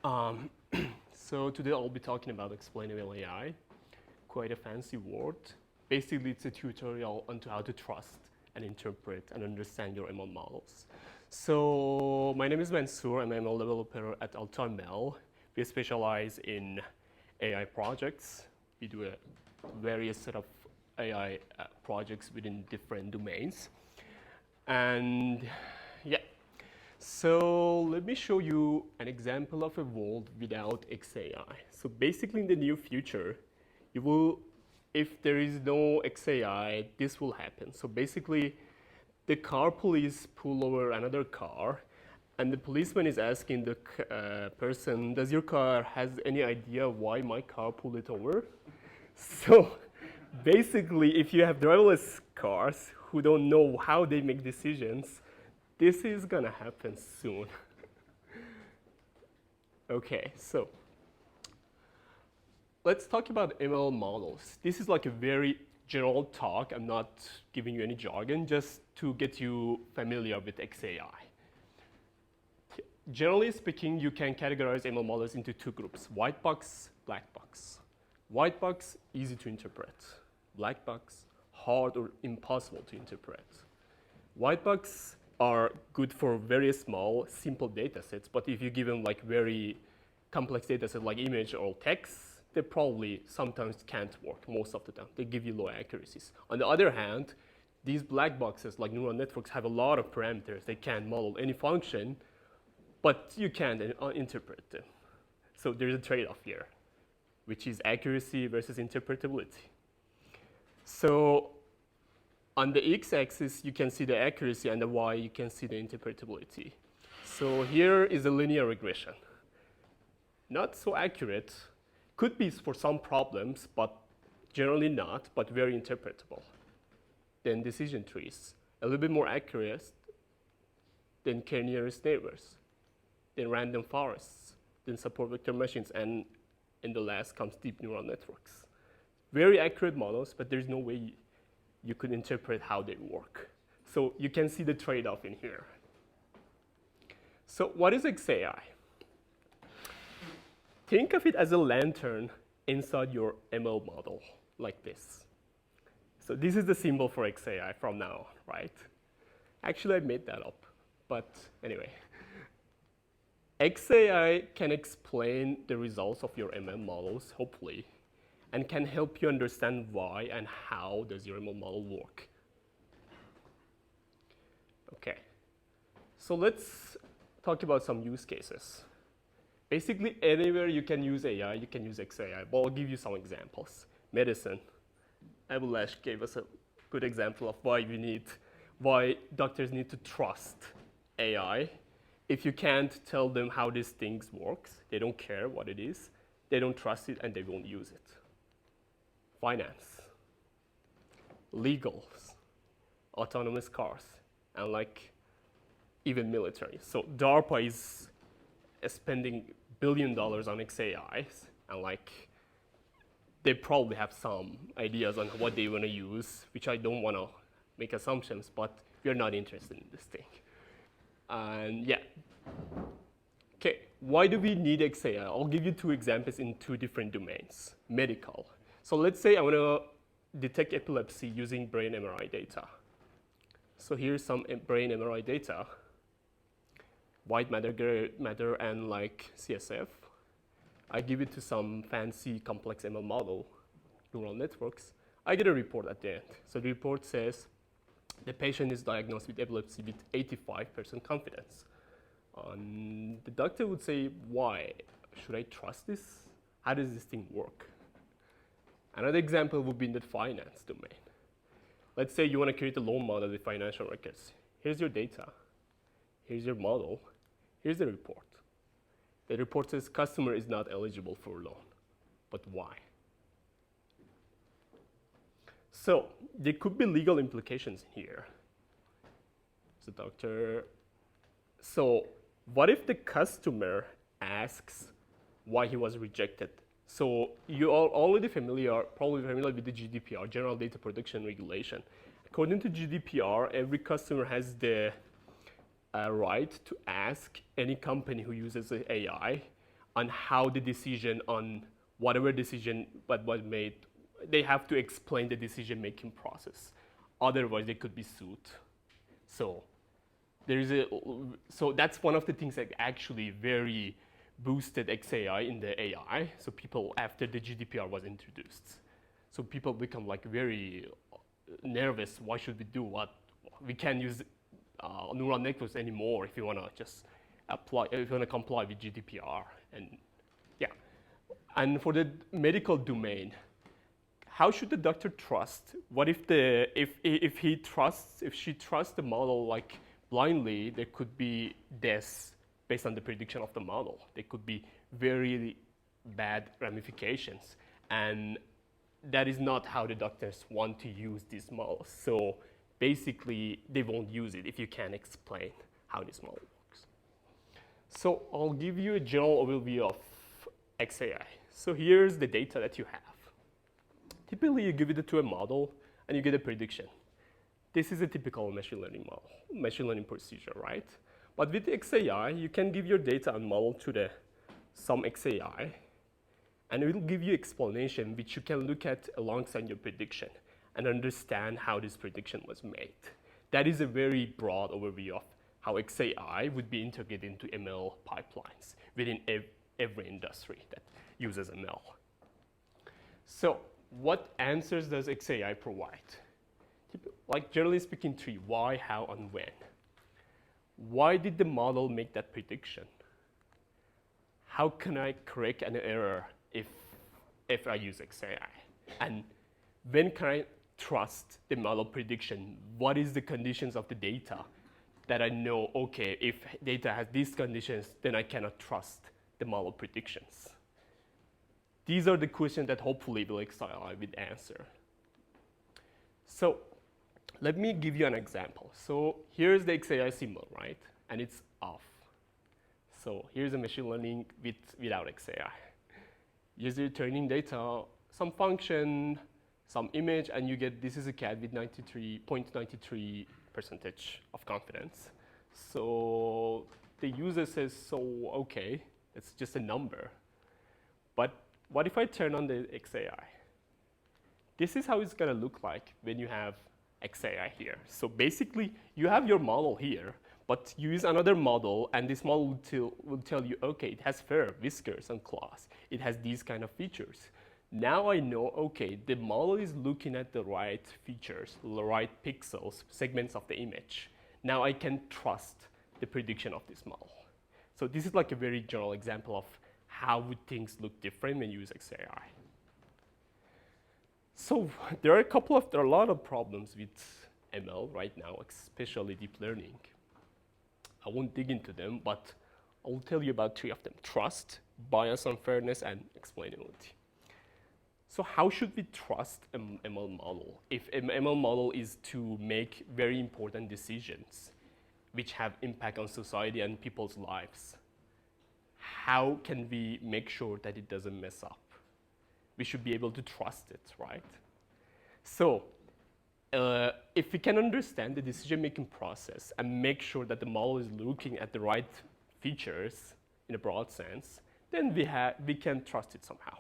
Um, so today I'll be talking about Explainable AI, quite a fancy word. Basically, it's a tutorial on how to trust and interpret and understand your ML models. So my name is Mansour. I'm an ML developer at AltaML. We specialize in AI projects. We do a various set of AI projects within different domains. And yeah, so let me show you an example of a world without XAI. So basically in the near future, you will, if there is no XAI, this will happen. So basically, the car police pull over another car, and the policeman is asking the person, does your car has any idea why my car pulled it over? So basically, if you have driverless cars who don't know how they make decisions, this is gonna happen soon. Okay, so let's talk about ML models. This is like a very general talk. I'm not giving you any jargon, just to get you familiar with XAI. Generally speaking, you can categorize ML models into two groups: white box, black box. White box, easy to interpret. Black box, hard or impossible to interpret. White box are good for very small, simple data sets, but if you give them like very complex data sets like image or text, they probably sometimes can't work most of the time. They give you low accuracies. On the other hand, these black boxes like neural networks have a lot of parameters. They can model any function, but you can't interpret them. So there's a trade-off here, which is accuracy versus interpretability. So on the x-axis, you can see the accuracy, and the y, you can see the interpretability. So here is a linear regression. Not so accurate. Could be for some problems, but generally not, but very interpretable. Then decision trees, a little bit more accurate than k-nearest neighbors, then random forests, then support vector machines, and in the last comes deep neural networks. Very accurate models, but there's no way you could interpret how they work. So you can see the trade-off in here. So what is XAI? Think of it as a lantern inside your ML model, like this. So this is the symbol for XAI from now on, right? Actually, I made that up, but anyway. XAI can explain the results of your ML models, hopefully, and can help you understand why and how does your ML model work. Okay, so let's talk about some use cases. Basically, anywhere you can use AI, you can use XAI, but I'll give you some examples. Medicine. Abulash gave us a good example of why doctors need to trust AI. If you can't tell them how these things works, they don't care what it is, they don't trust it, and they won't use it. Finance, legals, autonomous cars, and like even military. So DARPA is spending $1 billion on XAIs, and like they probably have some ideas on what they want to use, which I don't want to make assumptions, but we're not interested in this thing. And yeah. Okay, why do we need XAI? I'll give you two examples in two different domains. Medical. So let's say I want to detect epilepsy using brain MRI data. So here's some brain MRI data. White matter, gray matter, and like CSF. I give it to some fancy complex ML model, neural networks. I get a report at the end. So the report says the patient is diagnosed with epilepsy with 85% confidence. The doctor would say, why? Should I trust this? How does this thing work? Another example would be in the finance domain. Let's say you want to create a loan model with financial records. Here's your data. Here's your model. Here's the report. The report says customer is not eligible for a loan. But why? So there could be legal implications here. So what if the customer asks why he was rejected? So you are already probably familiar with the GDPR, General Data Protection Regulation. According to GDPR, every customer has the right to ask any company who uses AI on how the decision on whatever decision that was made, they have to explain the decision-making process. Otherwise, they could be sued. So so that's one of the things that actually very boosted XAI in the AI. So people, after the GDPR was introduced, so people become like very nervous. Why should we do what? We can't use neural networks anymore if you want to just apply, if you want to comply with GDPR. And yeah, and for the medical domain, how should the doctor trust? What if if she trusts the model like blindly? There could be deaths based on the prediction of the model. There could be very bad ramifications, and that is not how the doctors want to use these models. So basically, they won't use it if you can't explain how this model works. So I'll give you a general overview of XAI. So here's the data that you have. Typically, you give it to a model, and you get a prediction. This is a typical machine learning model, machine learning procedure, right? But with XAI, you can give your data and model to some XAI, and it will give you explanation which you can look at alongside your prediction and understand how this prediction was made. That is a very broad overview of how XAI would be integrated into ML pipelines within every industry that uses ML. So what answers does XAI provide? Like generally speaking, three: why, how, and when. Why did the model make that prediction? How can I correct an error if I use XAI? And when can I trust the model prediction? What is the conditions of the data that I know, okay, if data has these conditions, then I cannot trust the model predictions? These are the questions that hopefully will XAI will answer. So let me give you an example. So here's the XAI symbol, right? And it's off. So here's a machine learning without XAI. You're returning data, some function, some image, and you get this is a cat with 93.93% of confidence. So the user says, so okay, it's just a number. But what if I turn on the XAI? This is how it's going to look like when you have XAI here. So basically, you have your model here, but you use another model, and this model will tell you, okay, it has fur, whiskers, and claws. It has these kind of features. Now I know, okay, the model is looking at the right features, the right pixels, segments of the image. Now I can trust the prediction of this model. So this is like a very general example of how would things look different when you use XAI. So there are a lot of problems with ML right now, especially deep learning. I won't dig into them, but I'll tell you about three of them: trust, bias, unfairness, and explainability. So how should we trust an ML model? If an ML model is to make very important decisions which have impact on society and people's lives, how can we make sure that it doesn't mess up? We should be able to trust it, right? So if we can understand the decision-making process and make sure that the model is looking at the right features in a broad sense, then we can trust it somehow.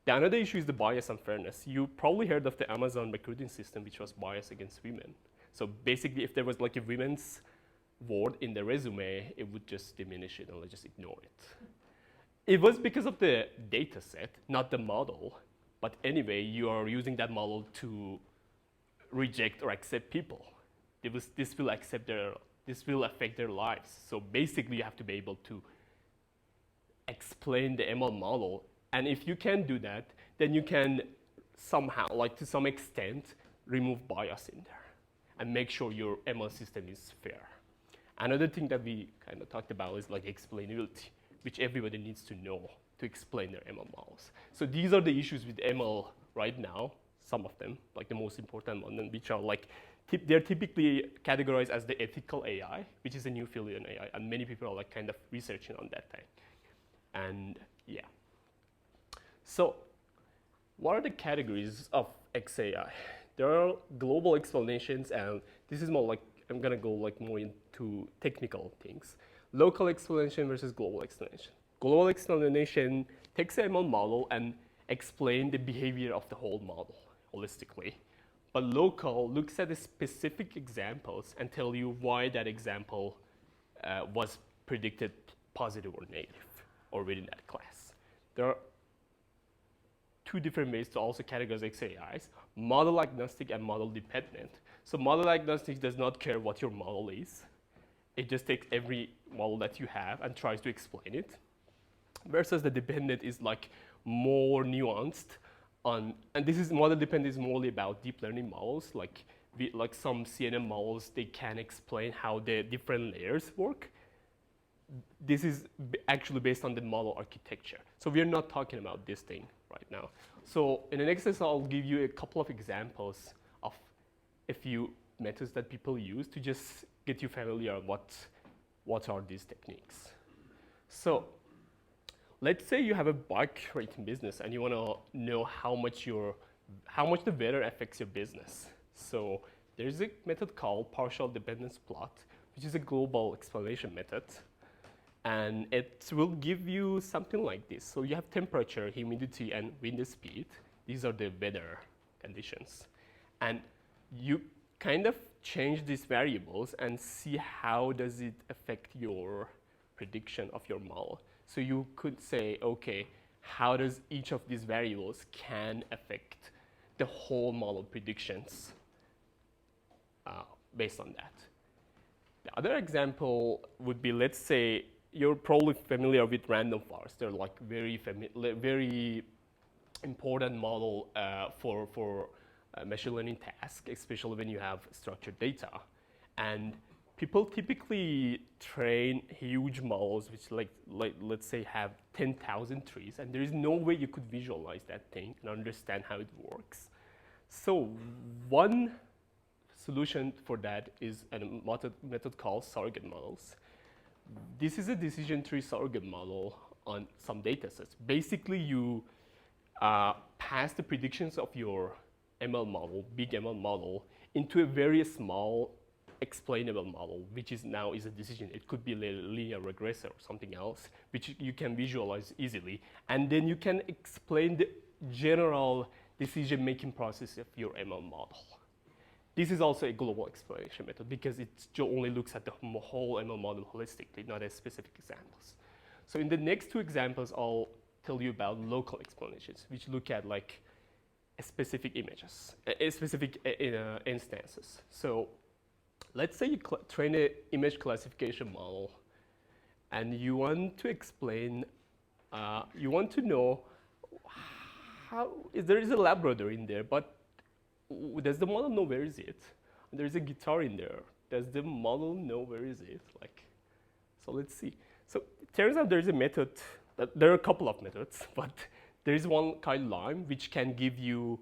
The another issue is the bias and fairness. You probably heard of the Amazon recruiting system, which was biased against women. So basically, if there was like a women's word in the resume, it would just diminish it and just ignore it. It was because of the data set, not the model. But anyway, you are using that model to reject or accept people. This will affect their lives. So basically, you have to be able to explain the ML model. And if you can do that, then you can somehow, like to some extent, remove bias in there and make sure your ML system is fair. Another thing that we kind of talked about is like explainability, which everybody needs to know to explain their ML models. So these are the issues with ML right now, some of them, like the most important one, which are like, they're typically categorized as the ethical AI, which is a new field in AI, and many people are like kind of researching on that thing. And yeah. So what are the categories of XAI? There are global explanations, and this is more like, I'm gonna go like more into technical things. Local explanation versus global explanation. Global explanation takes an ML model and explain the behavior of the whole model holistically. But local looks at the specific examples and tell you why that example was predicted positive or negative or within that class. There are two different ways to also categorize XAIs, model agnostic and model dependent. So model agnostic does not care what your model is. It just takes every model that you have and tries to explain it. Versus the dependent is like more nuanced on, and this is model dependent is more about deep learning models, like some CNN models, they can explain how the different layers work. This is actually based on the model architecture. So we're not talking about this thing right now. So in the next lesson, I'll give you a couple of examples of a few methods that people use to just get you familiar with what are these techniques. So let's say you have a bike rating business and you want to know how much the weather affects your business. So there's a method called partial dependence plot, which is a global explanation method. And it will give you something like this. So you have temperature, humidity, and wind speed. These are the weather conditions. And you kind of change these variables and see how does it affect your prediction of your model. So you could say, okay, how does each of these variables can affect the whole model predictions based on that. The other example would be, let's say, you're probably familiar with random forest. They're like very important model for machine learning tasks, especially when you have structured data. And people typically train huge models, which let's say have 10,000 trees, and there is no way you could visualize that thing and understand how it works. So one solution for that is a method called surrogate models. This is a decision tree surrogate model on some data sets. Basically, you pass the predictions of your ML model, big ML model, into a very small explainable model, which is now a decision. It could be a linear regressor or something else, which you can visualize easily. And then you can explain the general decision-making process of your ML model. This is also a global explanation method because it only looks at the whole ML model holistically, not as specific examples. So in the next two examples, I'll tell you about local explanations, which look at like a specific images, a specific instances. So let's say you train an image classification model and you want to explain, you want to know how, there is a Labrador in there, but does the model know where is it? There's a guitar in there. Does the model know where is it? So let's see. So it turns out there's a method, there are a couple of methods, but there is one called Lime, which can give you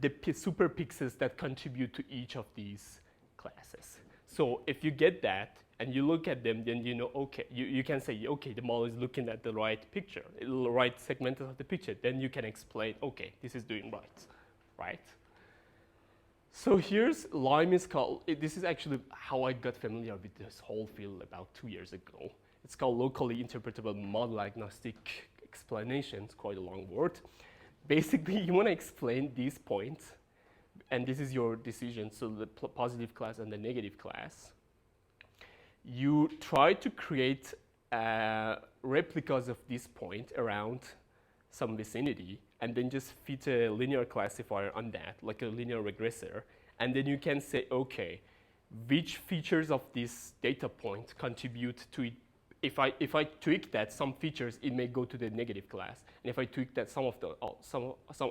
the super pixels that contribute to each of these classes. So if you get that and you look at them, then you know, okay, you can say, okay, the model is looking at the right picture, the right segment of the picture. Then you can explain, okay, this is doing right? So here's Lime is called, this is actually how I got familiar with this whole field about 2 years ago. It's called locally interpretable model agnostic explanation. It's quite a long word. Basically, you want to explain these points, and this is your decision, so the positive class and the negative class. You try to create replicas of this point around some vicinity, and then just fit a linear classifier on that, like a linear regressor. And then you can say, okay, which features of this data point contribute to it? If I tweak that, some features, it may go to the negative class. And if I tweak that, some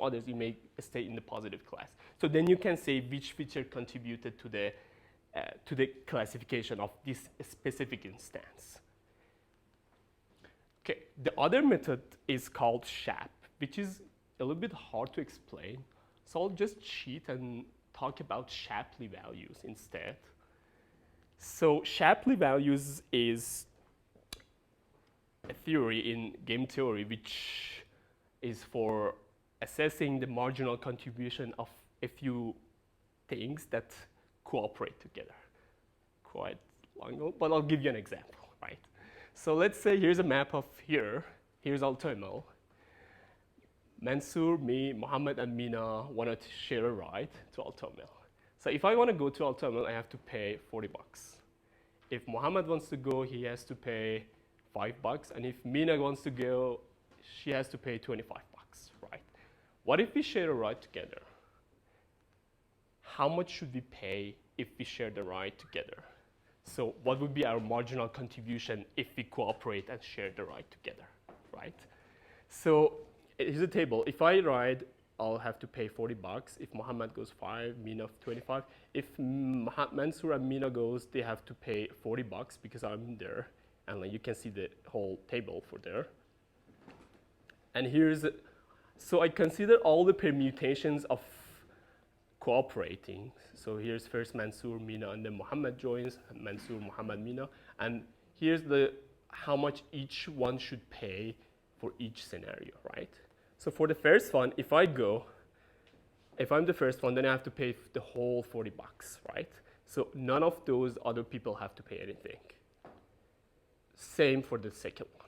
others, it may stay in the positive class. So then you can say which feature contributed to the classification of this specific instance. Okay, the other method is called SHAP, which is a little bit hard to explain. So I'll just cheat and talk about Shapley values instead. So Shapley values is a theory in game theory which is for assessing the marginal contribution of a few things that cooperate together. Quite long ago, but I'll give you an example, right? So let's say here's a map of here. Here's AltaML. Mansour, me, Mohammed, and Mina want to share a ride to AltaML. So if I want to go to AltaML, I have to pay 40 bucks. If Mohammed wants to go, he has to pay 5 bucks. And if Mina wants to go, she has to pay 25 bucks, right? What if we share a ride together? How much should we pay if we share the ride together? So what would be our marginal contribution if we cooperate and share the ride together, right? So here's a table. If I ride, I'll have to pay 40 bucks. If Mohammed goes 5, Mina 25. If Mansour and Mina goes, they have to pay 40 bucks because I'm there. And like you can see the whole table for there. And here's, so I consider all the permutations of cooperating. So here's first Mansour, Mina, and then Mohammed joins, Mansour, Mohammed, Mina. And here's the how much each one should pay for each scenario, right? So for the first one, if I'm the first one, then I have to pay the whole 40 bucks, right? So none of those other people have to pay anything. Same for the second one.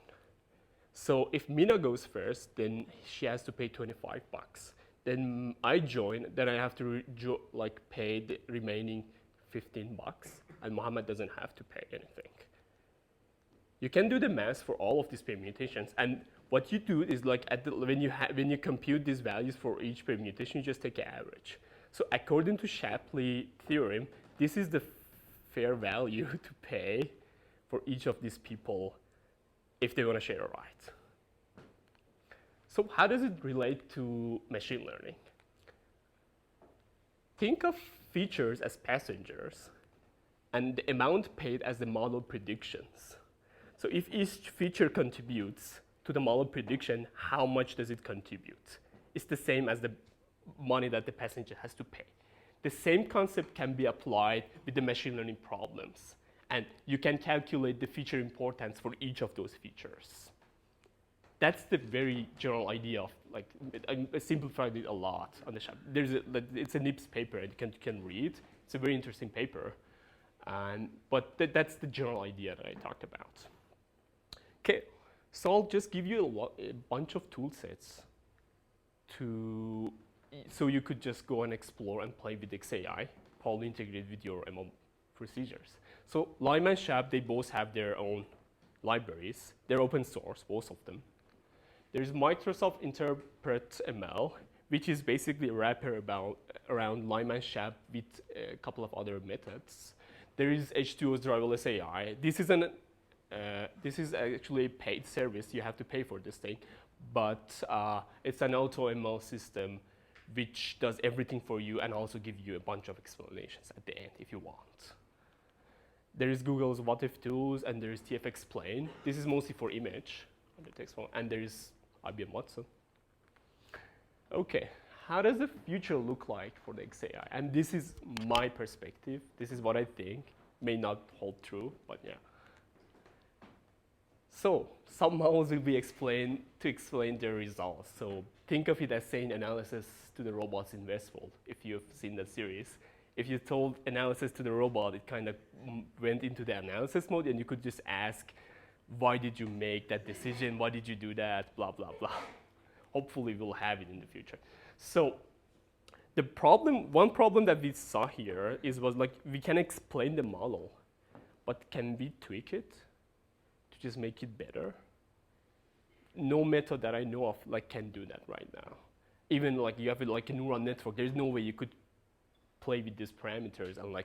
So if Mina goes first, then she has to pay 25 bucks. Then I join, then I have to pay the remaining 15 bucks, and Mohammed doesn't have to pay anything. You can do the math for all of these permutations, and what you do is like when you compute these values for each permutation, you just take an average. So according to Shapley theorem, this is the fair value to pay for each of these people if they want to share a ride. So how does it relate to machine learning? Think of features as passengers and the amount paid as the model predictions. So if each feature contributes to the model prediction, how much does it contribute? It's the same as the money that the passenger has to pay. The same concept can be applied with the machine learning problems. And you can calculate the feature importance for each of those features. That's the very general idea of, like, I simplified it a lot on the shop. It's a NIPS paper, and you can read. It's a very interesting paper. But that's the general idea that I talked about. Okay, so I'll just give you a bunch of tool sets so you could just go and explore and play with XAI, probably integrate with your ML procedures. So Lime and Shap, they both have their own libraries. They're open source, both of them. There's Microsoft Interpret ML, which is basically a wrapper around Lime and Shap with a couple of other methods. There is H2O's driverless AI. This is actually a paid service. You have to pay for this thing, but it's an AutoML system which does everything for you and also gives you a bunch of explanations at the end if you want. There is Google's What If tools, and there is TF Explain. This is mostly for image, on the text form, and there is IBM Watson. Okay, how does the future look like for the XAI? And this is my perspective. This is what I think. May not hold true, but yeah. So some models will be explained to explain their results. So think of it as saying analysis to the robots in Westworld, if you've seen that series. If you told analysis to the robot, it kind of went into the analysis mode, and you could just ask, why did you make that decision? Why did you do that? Blah, blah, blah. Hopefully, we'll have it in the future. So one problem that we saw here was like, we can explain the model, but can we tweak it to just make it better? No method that I know of can do that right now. Even you have a neural network, there's no way you could play with these parameters and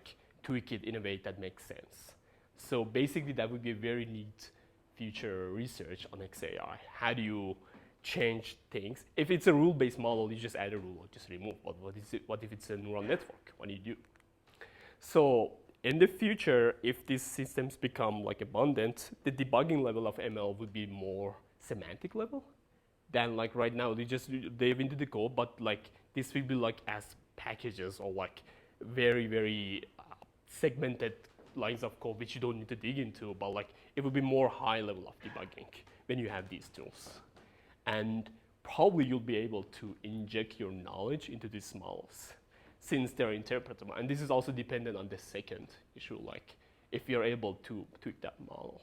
tweak it in a way that makes sense. So basically, that would be a very neat future research on XAI. How do you change things? If it's a rule-based model, you just add a rule or just remove. What if it's a neural network? What do you do? So in the future, if these systems become abundant, the debugging level of ML would be more semantic level than right now. They just dive into the code, but this will be as packages or very, very segmented lines of code which you don't need to dig into, but it will be more high level of debugging when you have these tools. And probably you'll be able to inject your knowledge into these models since they're interpretable. And this is also dependent on the second issue, if you're able to tweak that model.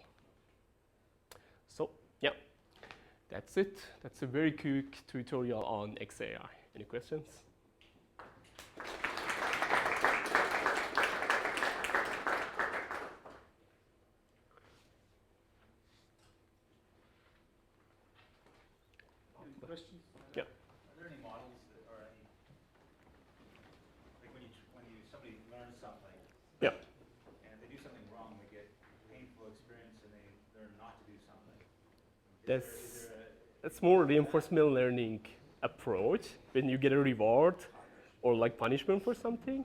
Yeah, that's it. That's a very quick tutorial on XAI. Any questions? Questions? Yeah. Are there any models that are any, like when somebody learns something, Yeah. and they do something wrong, they get painful experience, and they learn not to do something. That's more reinforcement learning approach. When you get a reward or like punishment for something,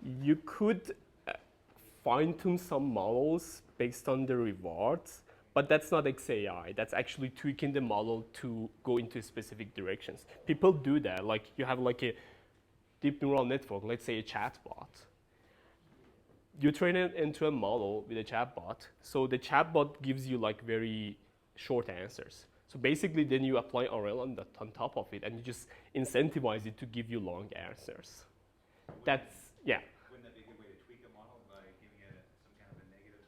you could fine-tune some models based on the rewards, but that's not XAI. That's actually tweaking the model to go into specific directions. People do that. Like you have like a deep neural network, let's say a chatbot. You train it into a model with a chatbot, so the chatbot gives you like very short answers. So basically, then you apply RL on top of it, and you just incentivize it to give you long answers. That's, yeah. Wouldn't that be a good way to tweak a model by giving it some kind of a negative,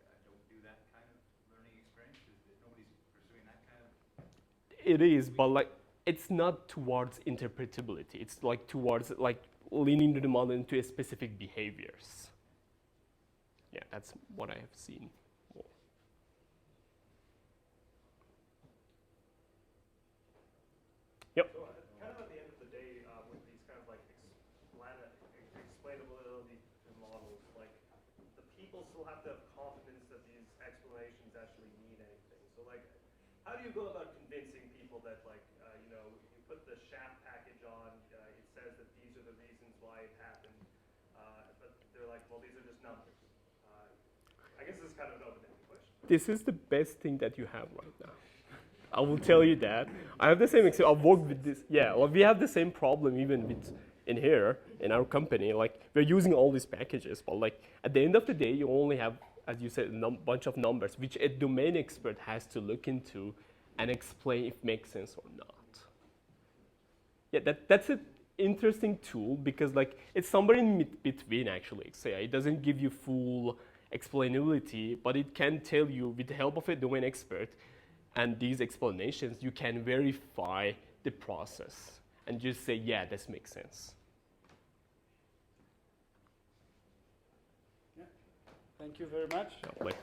like don't do that kind of learning experience? Nobody's pursuing that kind of. It is, but like it's not towards interpretability. It's like towards like leaning the model into a specific behaviors. Yeah, that's what I have seen. Yep. So kind of at the end of the day, with these kind of like explainability to models, like the people still have to have confidence that these explanations actually mean anything. So like, how do you go about convincing people that like, you put the SHAP package on, it says that these are the reasons why it happened, but they're like, well, these are just numbers. I guess this is kind of an open-ended question. This is the best thing that you have right now. I will tell you that. I have the same experience. I've worked with this. Yeah, well, we have the same problem even with in here, in our company. Like, we're using all these packages, but like, at the end of the day, you only have, as you said, a bunch of numbers, which a domain expert has to look into and explain if it makes sense or not. Yeah, that's an interesting tool because like, it's somewhere in between actually. So yeah, it doesn't give you full explainability, but it can tell you with the help of a domain expert and these explanations, you can verify the process and just say, yeah, this makes sense. Yeah. Thank you very much. So, like,